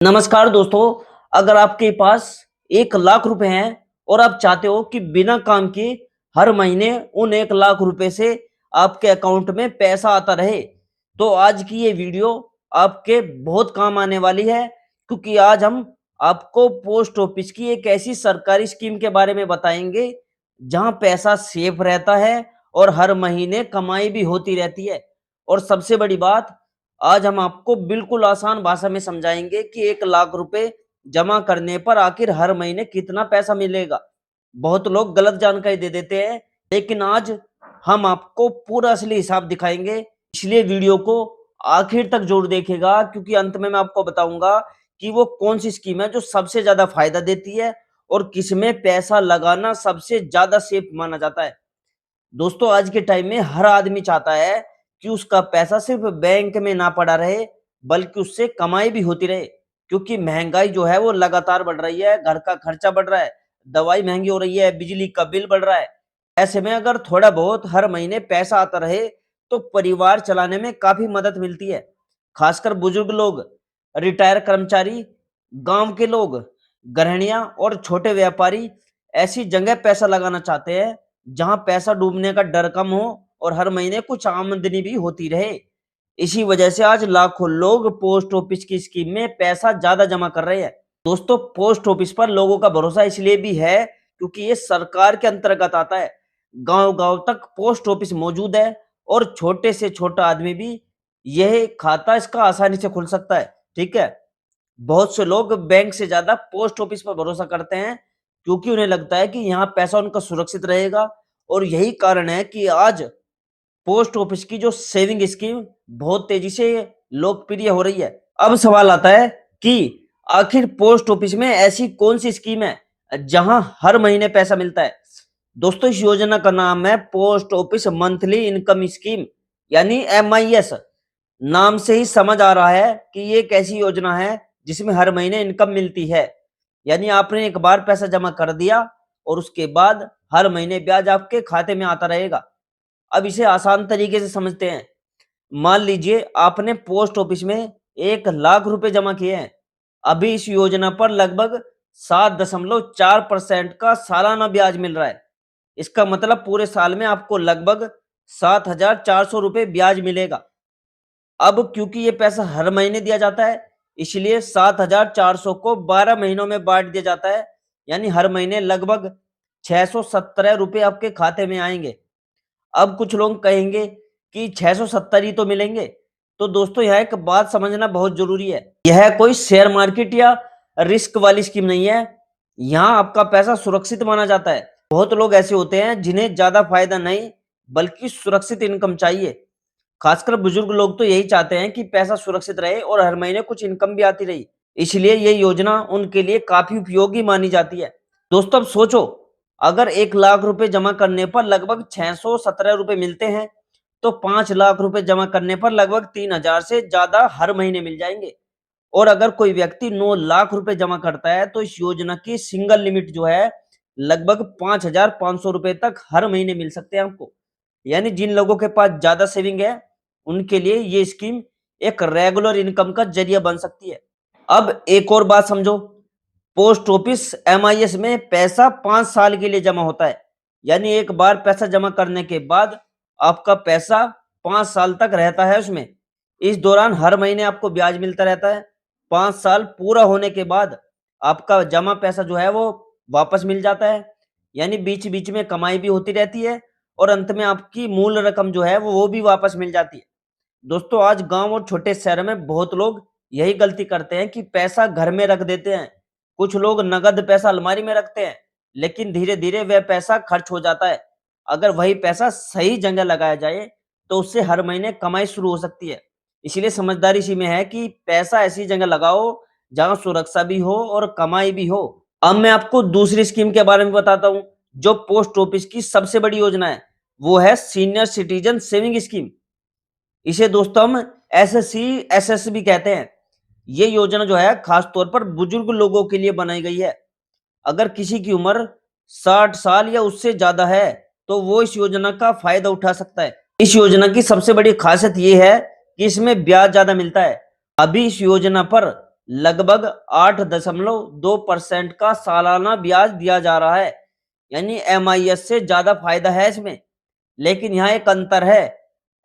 नमस्कार दोस्तों। अगर आपके पास 1 लाख रुपए हैं और आप चाहते हो कि बिना काम किए हर महीने उन 1 लाख रुपए से आपके अकाउंट में पैसा आता रहे, तो आज की ये वीडियो आपके बहुत काम आने वाली है। क्योंकि आज हम आपको पोस्ट ऑफिस की एक ऐसी सरकारी स्कीम के बारे में बताएंगे जहां पैसा सेफ रहता है और हर महीने कमाई भी होती रहती है। और सबसे बड़ी बात, आज हम आपको बिल्कुल आसान भाषा में समझाएंगे कि 1 लाख रुपए जमा करने पर आखिर हर महीने कितना पैसा मिलेगा। बहुत लोग गलत जानकारी दे देते हैं, लेकिन आज हम आपको पूरा असली हिसाब दिखाएंगे। इसलिए वीडियो को आखिर तक जरूर देखिएगा, क्योंकि अंत में मैं आपको बताऊंगा कि वो कौन सी स्कीम है जो सबसे ज्यादा फायदा देती है और किसमें पैसा लगाना सबसे ज्यादा सेफ माना जाता है। दोस्तों, आज के टाइम में हर आदमी चाहता है कि उसका पैसा सिर्फ बैंक में ना पड़ा रहे, बल्कि उससे कमाई भी होती रहे। क्योंकि महंगाई जो है वो लगातार बढ़ रही है, घर का खर्चा बढ़ रहा है, दवाई महंगी हो रही है, बिजली का बिल बढ़ रहा है। ऐसे में अगर थोड़ा बहुत हर महीने पैसा आता रहे तो परिवार चलाने में काफी मदद मिलती है। खासकर बुजुर्ग लोग, रिटायर कर्मचारी, गांव के लोग, गृहिणियां और छोटे व्यापारी ऐसी जगह पैसा लगाना चाहते हैं जहां पैसा डूबने का डर कम हो और हर महीने कुछ आमदनी भी होती रहे। इसी वजह से आज लाखों लोग पोस्ट ऑफिस की स्कीम में पैसा ज्यादा जमा कर रहे हैं। दोस्तों, पोस्ट ऑफिस पर लोगों का भरोसा इसलिए भी है क्योंकि ये सरकार के अंतर्गत आता है। गांव गांव तक पोस्ट ऑफिस मौजूद है और छोटे से छोटा आदमी भी यह खाता इसका आसानी से खुल सकता है। ठीक है। बहुत से लोग बैंक से ज्यादा पोस्ट ऑफिस पर भरोसा करते हैं, क्योंकि उन्हें लगता है कि यहाँ पैसा उनका सुरक्षित रहेगा। और यही कारण है कि आज पोस्ट ऑफिस की जो सेविंग स्कीम बहुत तेजी से लोकप्रिय हो रही है। अब सवाल आता है कि आखिर पोस्ट ऑफिस में ऐसी कौन सी स्कीम है जहां हर महीने पैसा मिलता है। दोस्तों, इस योजना का नाम है post office monthly income scheme, यानी MIS। नाम से ही समझ आ रहा है कि ये एक ऐसी योजना है जिसमें हर महीने इनकम मिलती है। यानी आपने एक बार पैसा जमा कर दिया और उसके बाद हर महीने ब्याज आपके खाते में आता रहेगा। अब इसे आसान तरीके से समझते हैं। मान लीजिए आपने पोस्ट ऑफिस में 1 लाख रुपए जमा किए हैं। अभी इस योजना पर लगभग 7.4% का सालाना ब्याज मिल रहा है। इसका मतलब पूरे साल में आपको लगभग 7,400 रुपए ब्याज मिलेगा। अब क्योंकि ये पैसा हर महीने दिया जाता है, इसलिए 7,400 को 12 महीनों में बांट दिया जाता है। यानी हर महीने लगभग 617 रुपए आपके खाते में आएंगे। अब कुछ लोग कहेंगे कि 670 ही तो मिलेंगे। तो दोस्तों, यह एक बात समझना बहुत जरूरी है। यह कोई शेयर मार्केट या रिस्क वाली स्कीम नहीं है। यहाँ आपका पैसा सुरक्षित माना जाता है। बहुत लोग ऐसे होते हैं जिन्हें ज्यादा फायदा नहीं, बल्कि सुरक्षित इनकम चाहिए। खासकर बुजुर्ग लोग तो यही चाहते हैं कि पैसा सुरक्षित रहे और हर महीने कुछ इनकम भी आती रही। इसलिए ये योजना उनके लिए काफी उपयोगी मानी जाती है। दोस्तों, अब सोचो, अगर 1 लाख रुपए जमा करने पर लगभग 617 रुपए मिलते हैं, तो 5 लाख रुपए जमा करने पर लगभग 3,000 से ज्यादा हर महीने मिल जाएंगे। और अगर कोई व्यक्ति 9 लाख रुपए जमा करता है तो इस योजना की सिंगल लिमिट जो है लगभग 5,500 रुपए तक हर महीने मिल सकते हैं आपको। यानी जिन लोगों के पास ज्यादा सेविंग है, उनके लिए ये स्कीम एक रेगुलर इनकम का जरिया बन सकती है। अब एक और बात समझो, पोस्ट ऑफिस MIS में पैसा 5 साल के लिए जमा होता है। यानी एक बार पैसा जमा करने के बाद आपका पैसा 5 साल तक रहता है उसमें। इस दौरान हर महीने आपको ब्याज मिलता रहता है। 5 साल पूरा होने के बाद आपका जमा पैसा जो है वो वापस मिल जाता है। यानी बीच बीच में कमाई भी होती रहती है और अंत में आपकी मूल रकम जो है वो भी वापस मिल जाती है। दोस्तों, आज गांव और छोटे शहरों में बहुत लोग यही गलती करते हैं कि पैसा घर में रख देते हैं। कुछ लोग नगद पैसा अलमारी में रखते हैं, लेकिन धीरे धीरे वह पैसा खर्च हो जाता है। अगर वही पैसा सही जगह लगाया जाए तो उससे हर महीने कमाई शुरू हो सकती है। इसलिए समझदारी इसी में है कि पैसा ऐसी जगह लगाओ जहां सुरक्षा भी हो और कमाई भी हो। अब मैं आपको दूसरी स्कीम के बारे में बताता हूं, जो पोस्ट ऑफिस की सबसे बड़ी योजना है। वो है सीनियर सिटीजन सेविंग स्कीम। इसे दोस्तों हम SSC भी कहते हैं। ये योजना जो है खास तौर पर बुजुर्ग लोगों के लिए बनाई गई है। अगर किसी की उम्र 60 साल या उससे ज्यादा है तो वो इस योजना का फायदा उठा सकता है। इस योजना की सबसे बड़ी खासियत ये है कि इसमें ब्याज ज्यादा मिलता है। अभी इस योजना पर लगभग 8.2% का सालाना ब्याज दिया जा रहा है। यानी एमआईएस से ज्यादा फायदा है इसमें। लेकिन यहाँ एक अंतर है,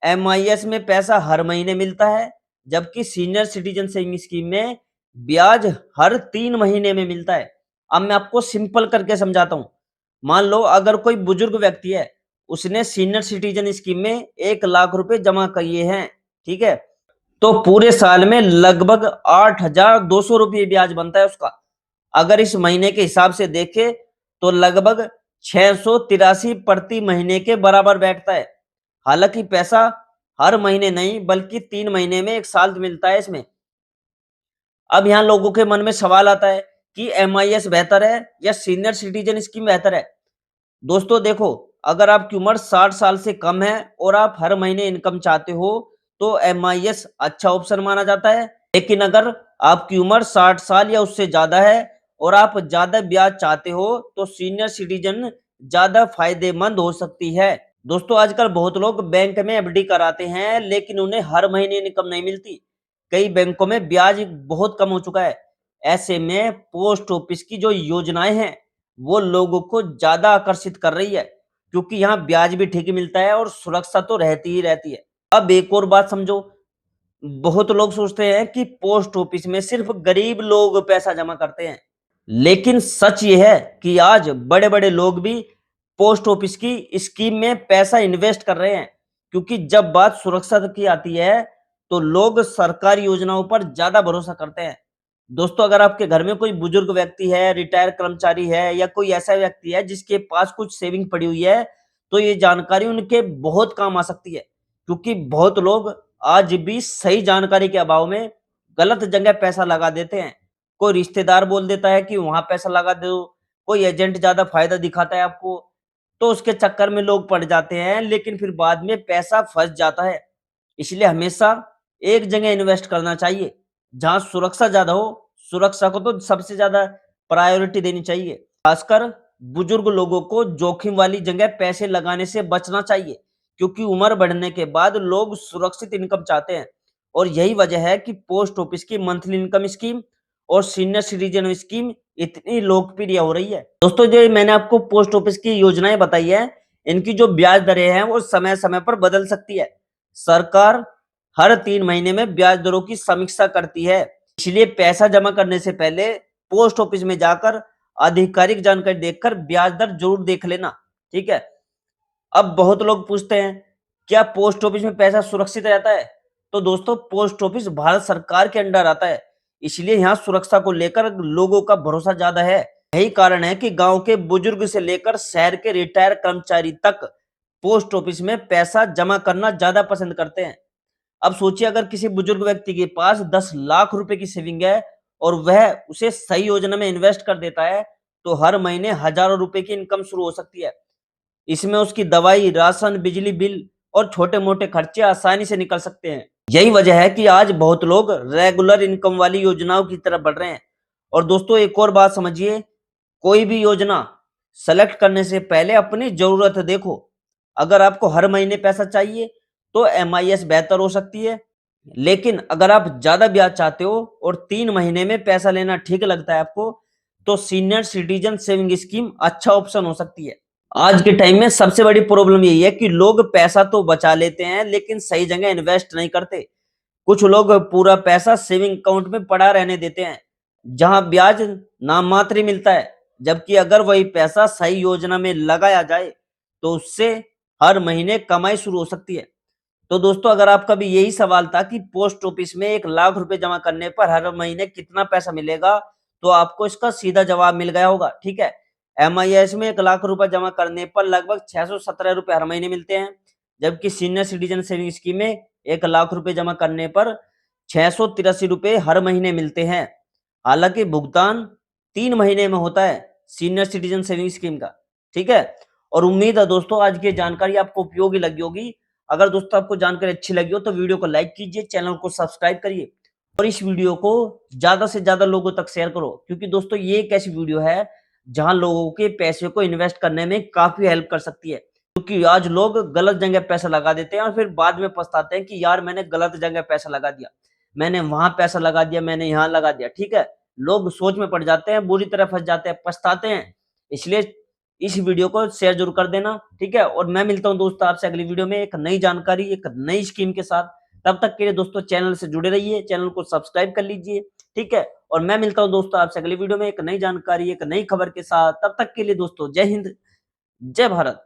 एमआईएस में पैसा हर महीने मिलता है, जबकि सीनियर सिटीजन सेविंग स्कीम में ब्याज हर 3 महीने में मिलता है। अब मैं आपको सिंपल करके समझाता हूं। मान लो अगर कोई बुजुर्ग व्यक्ति है, उसने सीनियर सिटीजन स्कीम में 1 लाख रुपए जमा किए हैं, ठीक है, तो पूरे साल में लगभग 8,200 रुपये ब्याज बनता है उसका। अगर इस महीने के हिसाब से देखें तो लगभग 683 प्रति महीने के बराबर बैठता है। हालांकि पैसा हर महीने नहीं बल्कि 3 महीने में एक साल मिलता है इसमें। अब यहाँ लोगों के मन में सवाल आता है कि एमआईएस बेहतर है या सीनियर सिटीजन स्कीम बेहतर है। दोस्तों देखो, अगर आपकी उम्र 60 साल से कम है और आप हर महीने इनकम चाहते हो तो एमआईएस अच्छा ऑप्शन माना जाता है। लेकिन अगर आपकी उम्र 60 साल या उससे ज्यादा है और आप ज्यादा ब्याज चाहते हो तो सीनियर सिटीजन ज्यादा फायदेमंद हो सकती है। दोस्तों आजकल बहुत लोग बैंक में एफडी कराते हैं लेकिन उन्हें हर महीने इनकम नहीं मिलती। कई बैंकों में ब्याज बहुत कम हो चुका है। ऐसे में पोस्ट ऑफिस की जो योजनाएं हैं वो लोगों को ज्यादा आकर्षित कर रही है, क्योंकि यहाँ ब्याज भी ठीक मिलता है और सुरक्षा तो रहती ही रहती है। अब एक और बात समझो, बहुत लोग सोचते हैं कि पोस्ट ऑफिस में सिर्फ गरीब लोग पैसा जमा करते हैं, लेकिन सच ये है कि आज बड़े बड़े लोग भी पोस्ट ऑफिस की स्कीम में पैसा इन्वेस्ट कर रहे हैं। क्योंकि जब बात सुरक्षा की आती है तो लोग सरकारी योजनाओं पर ज्यादा भरोसा करते हैं। दोस्तों अगर आपके घर में कोई बुजुर्ग व्यक्ति है, रिटायर कर्मचारी है या कोई ऐसा व्यक्ति है जिसके पास कुछ सेविंग पड़ी हुई है, तो ये जानकारी उनके बहुत काम आ सकती है। क्योंकि बहुत लोग आज भी सही जानकारी के अभाव में गलत जगह पैसा लगा देते हैं। कोई रिश्तेदार बोल देता है कि वहां पैसा लगा दो, कोई एजेंट ज्यादा फायदा दिखाता है आपको, तो उसके चक्कर में लोग पड़ जाते हैं, लेकिन फिर बाद में पैसा फंस जाता है। इसलिए हमेशा एक जगह इन्वेस्ट करना चाहिए जहां सुरक्षा ज्यादा हो। सुरक्षा को तो सबसे ज्यादा प्रायोरिटी देनी चाहिए। खासकर बुजुर्ग लोगों को जोखिम वाली जगह पैसे लगाने से बचना चाहिए, क्योंकि उम्र बढ़ने के बाद लोग सुरक्षित इनकम चाहते हैं। और यही वजह है कि पोस्ट ऑफिस की मंथली इनकम स्कीम और सीनियर सिटीजन स्कीम इतनी लोकप्रिय हो रही है। दोस्तों जो मैंने आपको पोस्ट ऑफिस की योजनाएं बताई है, इनकी जो ब्याज दरें हैं वो समय समय पर बदल सकती है। सरकार हर 3 महीने में ब्याज दरों की समीक्षा करती है। इसलिए पैसा जमा करने से पहले पोस्ट ऑफिस में जाकर आधिकारिक जानकारी देखकर ब्याज दर जरूर देख लेना, ठीक है। अब बहुत लोग पूछते हैं क्या पोस्ट ऑफिस में पैसा सुरक्षित रहता है? तो दोस्तों पोस्ट ऑफिस भारत सरकार के अंडर आता है, इसलिए यहाँ सुरक्षा को लेकर लोगों का भरोसा ज्यादा है। यही कारण है कि गांव के बुजुर्ग से लेकर शहर के रिटायर कर्मचारी तक पोस्ट ऑफिस में पैसा जमा करना ज्यादा पसंद करते हैं। अब सोचिए अगर किसी बुजुर्ग व्यक्ति के पास 10 लाख रुपए की सेविंग है और वह उसे सही योजना में इन्वेस्ट कर देता है तो हर महीने हजारों रुपए की इनकम शुरू हो सकती है। इसमें उसकी दवाई, राशन, बिजली बिल और छोटे मोटे खर्चे आसानी से निकल सकते हैं। यही वजह है कि आज बहुत लोग रेगुलर इनकम वाली योजनाओं की तरफ बढ़ रहे हैं। और दोस्तों एक और बात समझिए, कोई भी योजना सेलेक्ट करने से पहले अपनी जरूरत देखो। अगर आपको हर महीने पैसा चाहिए तो एमआईएस बेहतर हो सकती है, लेकिन अगर आप ज्यादा ब्याज चाहते हो और 3 महीने में पैसा लेना ठीक लगता है आपको, तो सीनियर सिटीजन सेविंग स्कीम अच्छा ऑप्शन हो सकती है। आज के टाइम में सबसे बड़ी प्रॉब्लम यही है कि लोग पैसा तो बचा लेते हैं लेकिन सही जगह इन्वेस्ट नहीं करते। कुछ लोग पूरा पैसा सेविंग अकाउंट में पड़ा रहने देते हैं जहां ब्याज नाम मात्र ही मिलता है, जबकि अगर वही पैसा सही योजना में लगाया जाए तो उससे हर महीने कमाई शुरू हो सकती है। तो दोस्तों अगर आपका भी यही सवाल था कि पोस्ट ऑफिस में 1 लाख रुपए जमा करने पर हर महीने कितना पैसा मिलेगा, तो आपको इसका सीधा जवाब मिल गया होगा, ठीक है। एमआईएस में 1 लाख रुपए जमा करने पर लगभग 617 रुपए हर महीने मिलते हैं, जबकि सीनियर सिटीजन सेविंग स्कीम में 1 लाख रुपए जमा करने पर 683 रुपए हर महीने मिलते हैं। हालांकि भुगतान 3 महीने में होता है सीनियर सिटीजन सेविंग स्कीम का, ठीक है। और उम्मीद है दोस्तों आज की जानकारी आपको उपयोगी लगी होगी। अगर दोस्तों आपको जानकारी अच्छी लगी हो तो वीडियो को लाइक कीजिए, चैनल को सब्सक्राइब करिए और इस वीडियो को ज्यादा से ज्यादा लोगों तक शेयर करो, क्योंकि दोस्तों ये एक ऐसी वीडियो है जहां लोगों के पैसे को इन्वेस्ट करने में काफी हेल्प कर सकती है। क्योंकि आज लोग गलत जगह पैसा लगा देते हैं और फिर बाद में पछताते हैं कि यार मैंने गलत जगह पैसा लगा दिया। मैंने वहां पैसा लगा दिया, मैंने यहाँ लगा दिया, ठीक है। लोग सोच में पड़ जाते हैं, बुरी तरह फंस जाते हैं, पछताते हैं। इसलिए इस वीडियो को शेयर जरूर कर देना, ठीक है। और मैं मिलता हूँ दोस्तों आपसे अगली वीडियो में एक नई जानकारी, एक नई स्कीम के साथ। तब तक के लिए दोस्तों चैनल से जुड़े रहिए, चैनल को सब्सक्राइब कर लीजिए, ठीक है। और मैं मिलता हूँ दोस्तों आपसे अगली वीडियो में एक नई जानकारी, एक नई खबर के साथ। तब तक के लिए दोस्तों जय हिंद, जय भारत।